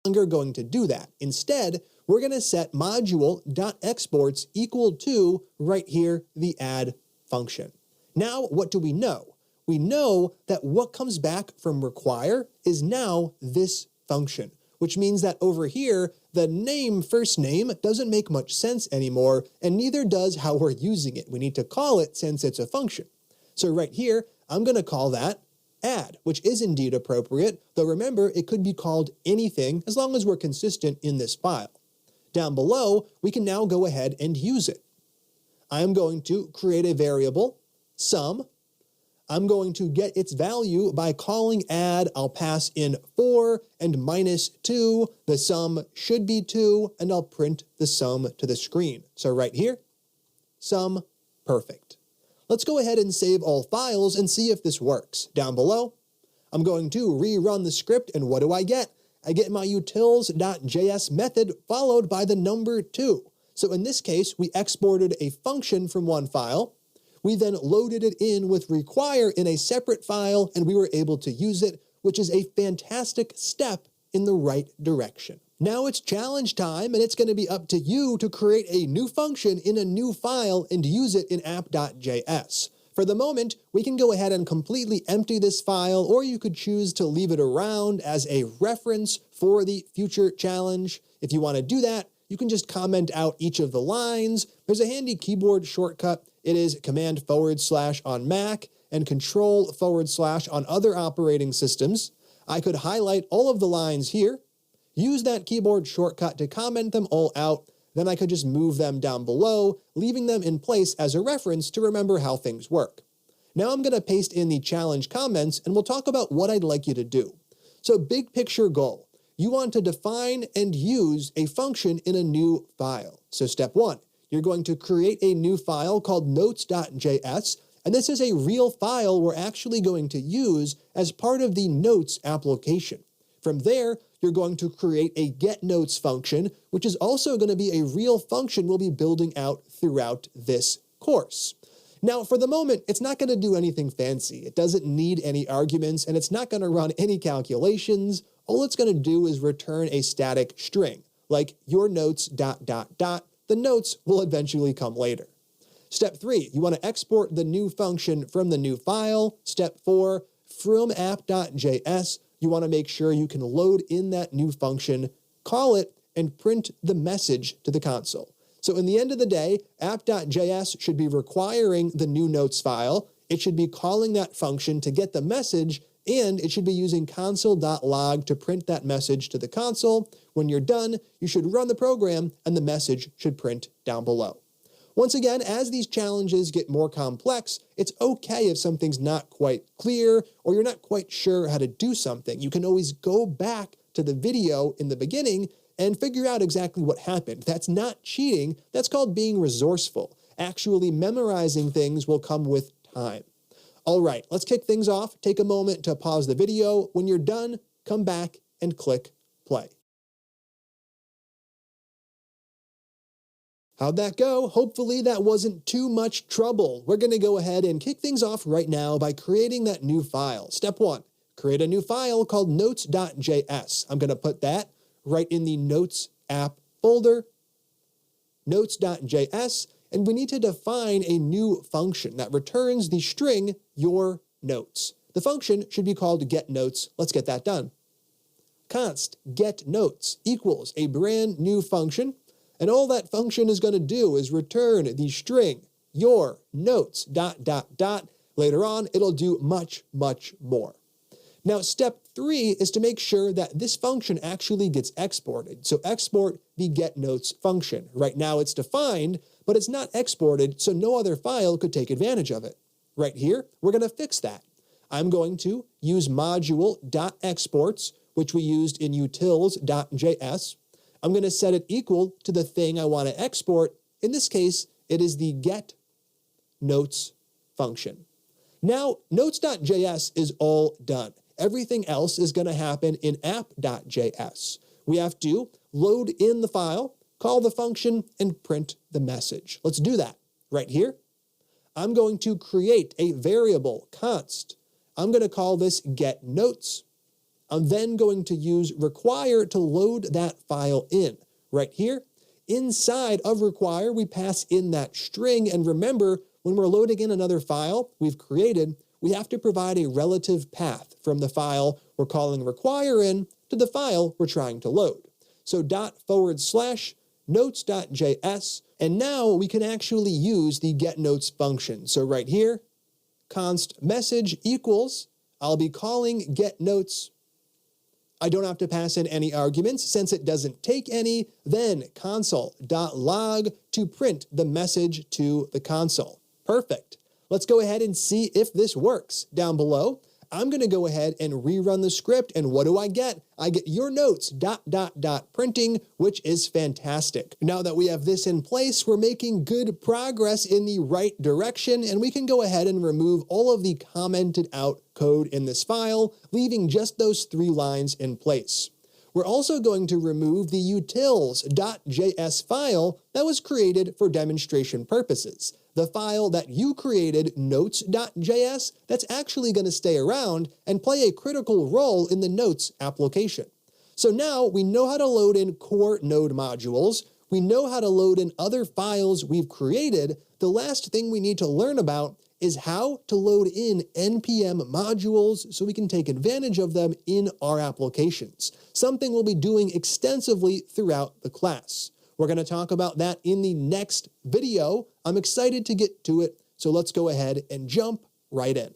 longer going to do that. Instead, we're going to set module.exports equal to, right here, the add function. Now, what do we know? We know that what comes back from require is now this function, which means that over here, the name first name doesn't make much sense anymore, and neither does how we're using it. We need to call it since it's a function. So right here, I'm going to call that add, which is indeed appropriate, though remember, it could be called anything as long as we're consistent in this file. Down below, we can now go ahead and use it. I am going to create a variable, sum. I'm going to get its value by calling add. I'll pass in 4 and -2. The sum should be 2, and I'll print the sum to the screen. So right here, sum, perfect. Let's go ahead and save all files and see if this works. Down below, I'm going to rerun the script, and what do I get? I get my utils.js method followed by the number 2. So in this case, we exported a function from one file. We then loaded it in with require in a separate file, and we were able to use it, which is a fantastic step in the right direction. Now it's challenge time, and it's going to be up to you to create a new function in a new file and use it in app.js. For the moment, we can go ahead and completely empty this file, or you could choose to leave it around as a reference for the future challenge. If you want to do that, you can just comment out each of the lines. There's a handy keyboard shortcut. It is Command / on Mac and Control / on other operating systems. I could highlight all of the lines here, use that keyboard shortcut to comment them all out, then I could just move them down below, leaving them in place as a reference to remember how things work. Now I'm going to paste in the challenge comments, and we'll talk about what I'd like you to do. So big picture goal. You want to define and use a function in a new file. So step 1, you're going to create a new file called notes.js, and this is a real file we're actually going to use as part of the notes application. From there, you're going to create a getNotes function, which is also going to be a real function we'll be building out throughout this course. Now, for the moment, it's not going to do anything fancy. It doesn't need any arguments, and it's not going to run any calculations. All it's going to do is return a static string, like your notes ... The notes will eventually come later. Step 3, you want to export the new function from the new file. Step 4, from app.js, you want to make sure you can load in that new function, call it, and print the message to the console. So in the end of the day, app.js should be requiring the new notes file. It should be calling that function to get the message, and it should be using console.log to print that message to the console. When you're done, you should run the program, and the message should print down below. Once again, as these challenges get more complex, it's okay if something's not quite clear or you're not quite sure how to do something. You can always go back to the video in the beginning and figure out exactly what happened. That's not cheating. That's called being resourceful. Actually memorizing things will come with time. All right, let's kick things off. Take a moment to pause the video. When you're done, come back and click play. How'd that go? Hopefully that wasn't too much trouble. We're going to go ahead and kick things off right now by creating that new file. Step 1, create a new file called notes.js. I'm going to put that right in the Notes app folder, notes.js, and we need to define a new function that returns the string your notes. The function should be called getNotes. Let's get that done. Const getNotes equals a brand new function. And all that function is going to do is return the string, your notes, ... Later on, it'll do much, much more. Now, step 3 is to make sure that this function actually gets exported. So export the getNotes function. Right now it's defined, but it's not exported, so no other file could take advantage of it. Right here, we're going to fix that. I'm going to use module.exports, which we used in utils.js. I'm going to set it equal to the thing I want to export. In this case, it is the getNotes function. Now, notes.js is all done. Everything else is going to happen in app.js. We have to load in the file, call the function, and print the message. Let's do that. Right here, I'm going to create a variable, const. I'm going to call this getNotes. I'm then going to use require to load that file in. Right here, inside of require, we pass in that string, and remember, when we're loading in another file we've created, we have to provide a relative path from the file we're calling require in to the file we're trying to load. So /notes.js, and now we can actually use the getNotes function. So right here, const message equals, I'll be calling getNotes. I don't have to pass in any arguments since it doesn't take any, then console.log to print the message to the console. Perfect. Let's go ahead and see if this works. Down below, I'm going to go ahead and rerun the script, and what do I get? I get your notes ... printing, which is fantastic. Now that we have this in place, we're making good progress in the right direction, and we can go ahead and remove all of the commented out code in this file, leaving just those 3 lines in place. We're also going to remove the utils.js file that was created for demonstration purposes. The file that you created, notes.js, that's actually going to stay around and play a critical role in the Notes application. So now we know how to load in core Node modules. We know how to load in other files we've created. The last thing we need to learn about is how to load in NPM modules so we can take advantage of them in our applications, something we'll be doing extensively throughout the class. We're going to talk about that in the next video. I'm excited to get to it, so let's go ahead and jump right in.